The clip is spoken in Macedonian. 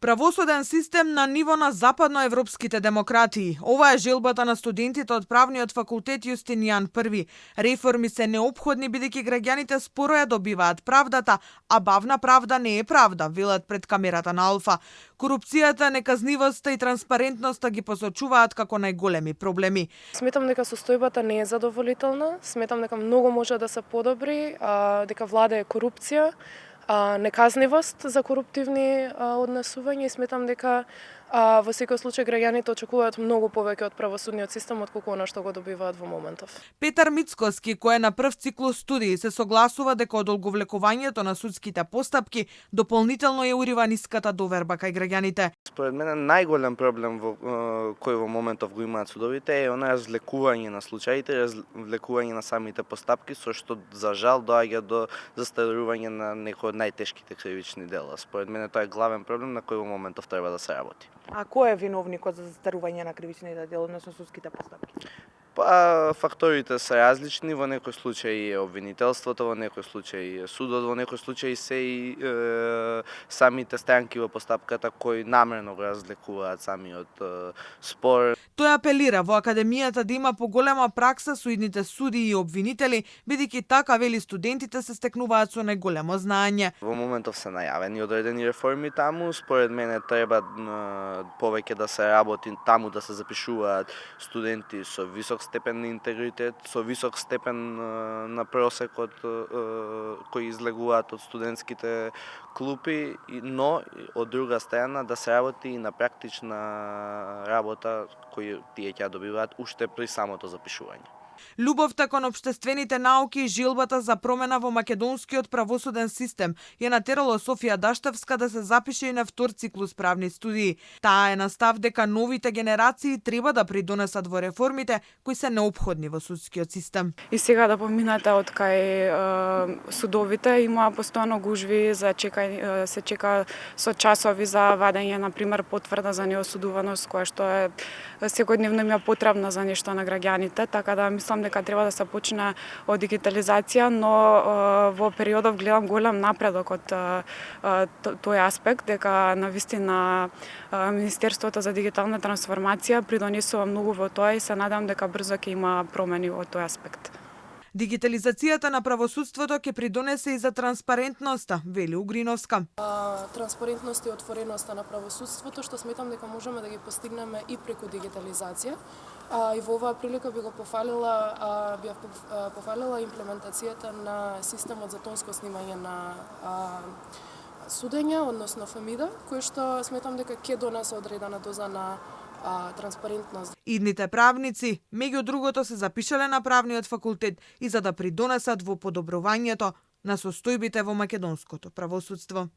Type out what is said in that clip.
Правосуден систем на ниво на западноевропските демократии. Ова е желбата на студентите од правниот факултет Јустинијан I. Реформи се неопходни бидејќи граѓаните споро ја добиваат правдата, а бавна правда не е правда, велат пред камерата на Алфа. Корупцијата, неказнивоста и транспарентноста ги посочуваат како најголеми проблеми. Сметам дека состојбата не е задоволителна, сметам дека многу може да се подобри, дека владее корупција, неказнивост за коруптивни однесувања и сметам дека во секој случај граѓаните очекуваат многу повеќе од правосудниот систем отколку она што го добиваат во моментов. Петар Мицкоски, кој е на прв циклус студии, се согласува дека одолговлекувањето на судските постапки дополнително ја урива ниската доверба кај граѓаните. Според мене најголем проблем кој во моментов го имаат судовите е она развлекување на случаите, развлекување на самите постапки, со што за жал доаѓа до застарување на некои од најтешките кривични дела. Според мене тоа е главен проблем на кој во моментов треба да се работи. А кој е виновникот за застарување на кривичните дела, односно судските постапки? Факторите се различни, во некој случај е обвинителството, во некој случај е судот, во некој случај се и самите странки во постапката кои намерно го разлекуваат самиот спор. Тој апелира во академијата да има поголема пракса со идните судии и обвинители, бидејќи така, вели, студентите се стекнуваат со најголемо знаење. Во моментов се најавени одредени реформи таму, според мене треба повеќе да се работи таму, да се запишуваат студенти со висок степен на интегритет, со висок степен на просекот кои излегуваат од студентските клупи, но од друга страна да се работи и на практична работа кои тие ќе добиваат уште при самото запишување. Љубовта кон општествените науки и жилбата за промена во македонскиот правосуден систем ја натерало Софија Даштевска да се запише и на втор циклус правни студии. Таа е на став дека новите генерации треба да придонесат во реформите кои се неопходни во судскиот систем. И сега да поминате од кај судовите има постојано гужви за се чека со часови за вадење на пример потврда за неосудуваност која што е секојдневно им е потребна за нешто на граѓаните, така да мислам дека треба да се почне од дигитализација, но во периодов гледам голем напредок од тој аспект, дека навистина Министерството за дигитална трансформација придонесува многу во тоа и се надам дека брзо ќе има промени во тој аспект. Дигитализацијата на правосудството ќе придонесе и за транспарентноста, вели Угриновска. Транспарентност и отвореноста на правосудството, што сметам дека можеме да ги постигнеме и преку дигитализација. И во оваа прилика би пофалила имплементацијата на системот за тонско снимање на судења, односно ФМИДа, кој што сметам дека ќе донесе одредена доза на транспарентност. Идните правници, меѓу другото, се запишале на правниот факултет и за да придонесат во подобрувањето на состојбите во македонското правосудство.